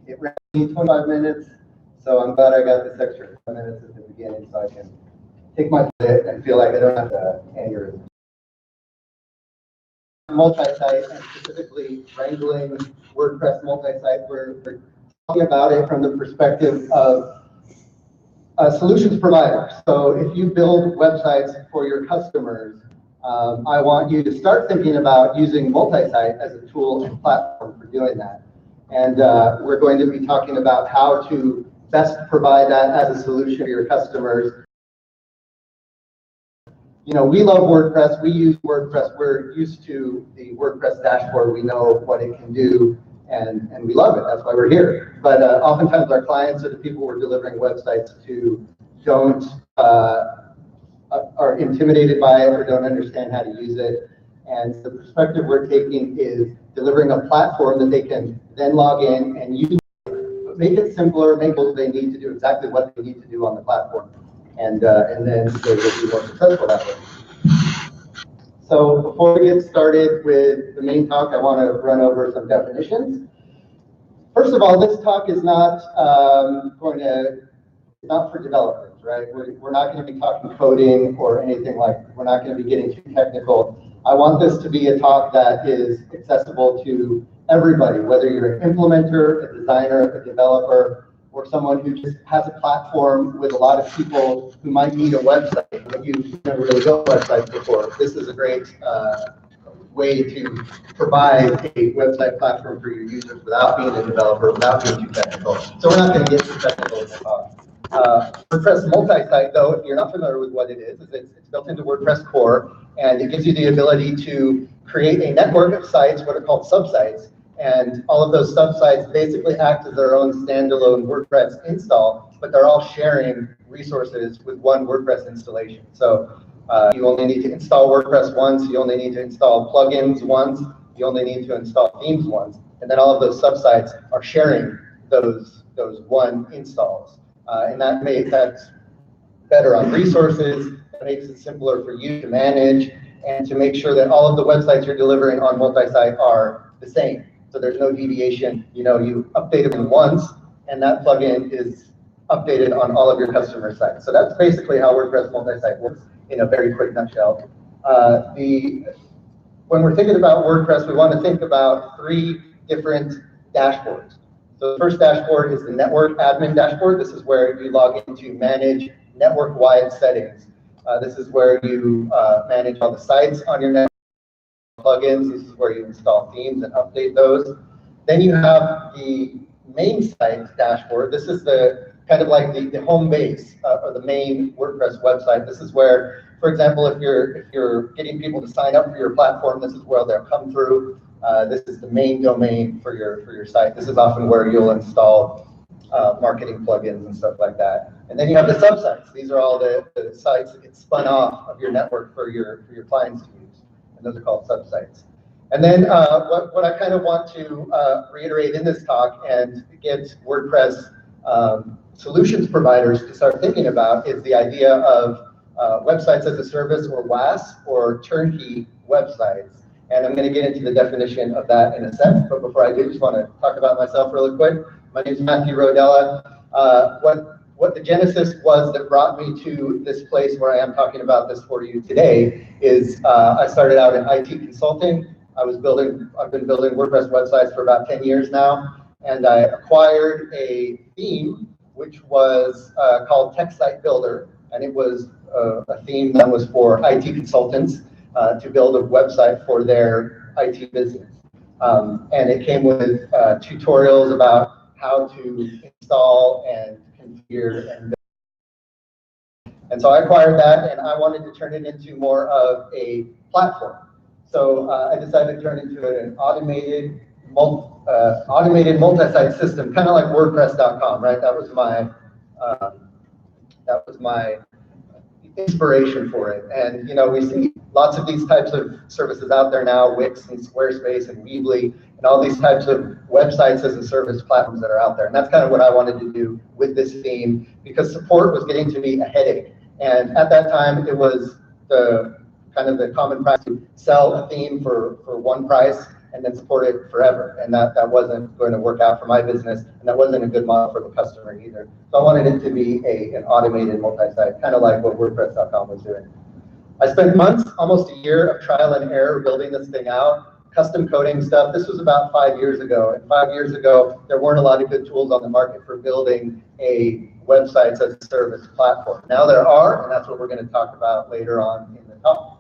It ran me 25 minutes, so I'm glad I got this extra 5 minutes at the beginning so I can take my bit and feel like I don't have to aneurysm. Multisite, and specifically Wrangling WordPress multisite, we're talking about it from the perspective of solutions provider. So if you build websites for your customers, I want you to start thinking about using Multisite as a tool and platform for doing that. And we're going to be talking about how to best provide that as a solution to your customers. You know, we love WordPress. We use WordPress. We're used to the WordPress dashboard. We know what it can do, and we love it. That's why we're here. But oftentimes our clients are the people we're delivering websites to don't are intimidated by it or don't understand how to use it. And the perspective we're taking is delivering a platform that they can then log in and use, but make it simpler, make what they need to do exactly what they need to do on the platform. And then they will be more successful that way. So before we get started with the main talk, I want to run over some definitions. First of all, this talk is not not for developers, right? We're not going to be talking coding or anything like. We're not going to be getting too technical. I want this to be a talk that is accessible to everybody, whether you're an implementer, a designer, a developer, or someone who just has a platform with a lot of people who might need a website, but you've never really built websites before. This is a great way to provide a website platform for your users without being a developer, without being too technical. So we're not going to get too technical in the talk. WordPress multisite, though, if you're not familiar with what it is it's built into WordPress core, and it gives you the ability to create a network of sites, what are called subsites, and all of those subsites basically act as their own standalone WordPress install, but they're all sharing resources with one WordPress installation. So you only need to install WordPress once, you only need to install plugins once, you only need to install themes once, and then all of those subsites are sharing those one installs. And that's better on resources, it makes it simpler for you to manage, and to make sure that all of the websites you're delivering on multisite are the same. So there's no deviation. You know, you update them once, and that plugin is updated on all of your customer sites. So that's basically how WordPress multisite works in a very quick nutshell. When we're thinking about WordPress, we want to think about 3 different dashboards. So the first dashboard is the network admin dashboard. This is where you log in to manage network-wide settings. This is where you manage all the sites on your network, plugins. This is where you install themes and update those. Then you have the main site dashboard. This is the kind of like the home base or the main WordPress website. This is where, for example, if you're getting people to sign up for your platform, this is where they'll come through. This is the main domain for your site. This is often where you'll install marketing plugins and stuff like that. And then you have the subsites. These are all the sites that get spun off of your network for your clients to use. And those are called subsites. And then what I kind of want to reiterate in this talk and get WordPress solutions providers to start thinking about is the idea of websites as a service, or WAS, or turnkey websites. And I'm going to get into the definition of that in a sec. But before I do, just want to talk about myself really quick. My name is Matthew Rodella. What the genesis was that brought me to this place where I am talking about this for you today is I started out in IT consulting. I've been building WordPress websites for about 10 years now, and I acquired a theme which was called Tech Site Builder, and it was a theme that was for IT consultants to build a website for their IT business. And it came with tutorials about how to install and configure and so I acquired that, and I wanted to turn it into more of a platform. So I decided to turn it into an automated multi-site system, kind of like WordPress.com, right? That was my inspiration for it. And you know, we see lots of these types of services out there now, Wix and Squarespace and Weebly, and all these types of websites as a service platforms that are out there. And that's kind of what I wanted to do with this theme, because support was getting to be a headache. And at that time, it was the kind of the common practice to sell a theme for one price and then support it forever. And that wasn't going to work out for my business, and that wasn't a good model for the customer either. So I wanted it to be an automated multi-site, kind of like what WordPress.com was doing. I spent months, almost a year of trial and error building this thing out, custom coding stuff. This was about 5 years ago. And 5 years ago, there weren't a lot of good tools on the market for building a websites as a service platform. Now there are, and that's what we're going to talk about later on in the talk.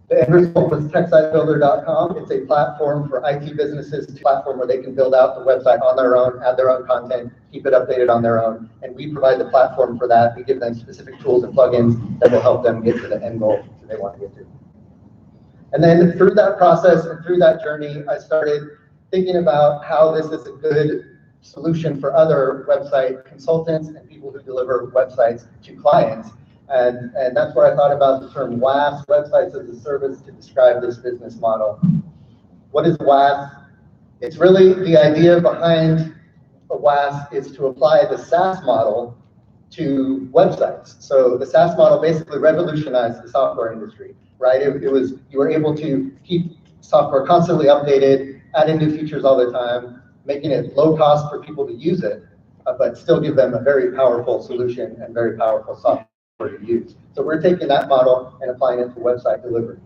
The end result was TechSiteBuilder.com. It's a platform for IT businesses, a platform where they can build out the website on their own, add their own content, keep it updated on their own, and we provide the platform for that. We give them specific tools and plugins that will help them get to the end goal that they want to get to. And then through that process and through that journey, I started thinking about how this is a good solution for other website consultants and people who deliver websites to clients. And that's where I thought about the term WAS, Websites as a Service, to describe this business model. What is WAS? It's really the idea behind a WAS is to apply the SaaS model to websites. So the SaaS model basically revolutionized the software industry, right? It was, you were able to keep software constantly updated, adding new features all the time, making it low cost for people to use it, but still give them a very powerful solution and very powerful software to use. So we're taking that model and applying it to website delivery.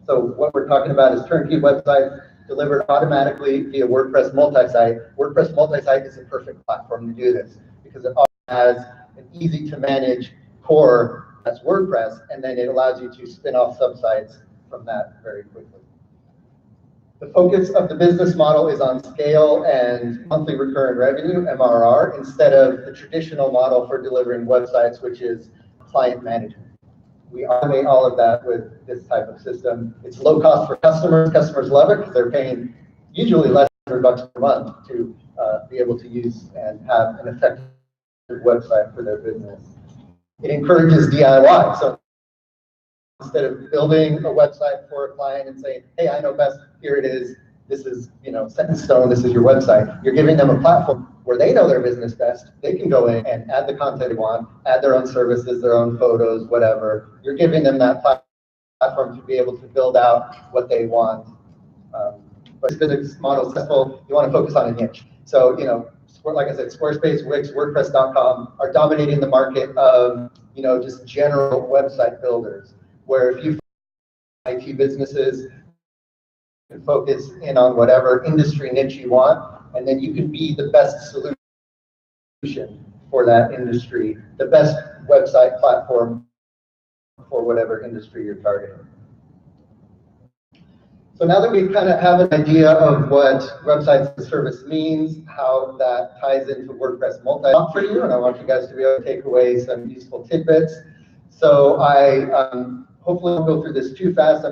So what we're talking about is turnkey websites delivered automatically via WordPress multi-site. WordPress multi-site is a perfect platform to do this because it also has an easy to manage core that's WordPress, and then it allows you to spin off subsites from that very quickly. The focus of the business model is on scale and monthly recurring revenue, MRR, instead of the traditional model for delivering websites, which is client management. We automate all of that with this type of system. It's low cost for customers. Customers love it because they're paying usually less than $100 per month to be able to use and have an effective website for their business. It encourages DIY. So instead of building a website for a client and saying, hey, I know best, here it is, this is, set in stone, this is your website. You're giving them a platform where they know their business best. They can go in and add the content they want, add their own services, their own photos, whatever. You're giving them that platform to be able to build out what they want. But this business model is successful, you want to focus on a niche. So, like I said, Squarespace, Wix, WordPress.com are dominating the market of, just general website builders, where if you IT businesses, you can focus in on whatever industry niche you want, and then you can be the best solution for that industry, the best website platform for whatever industry you're targeting. So now that we kind of have an idea of what websites as a service means, how that ties into WordPress multi for you, and I want you guys to be able to take away some useful tidbits. So I hopefully won't go through this too fast.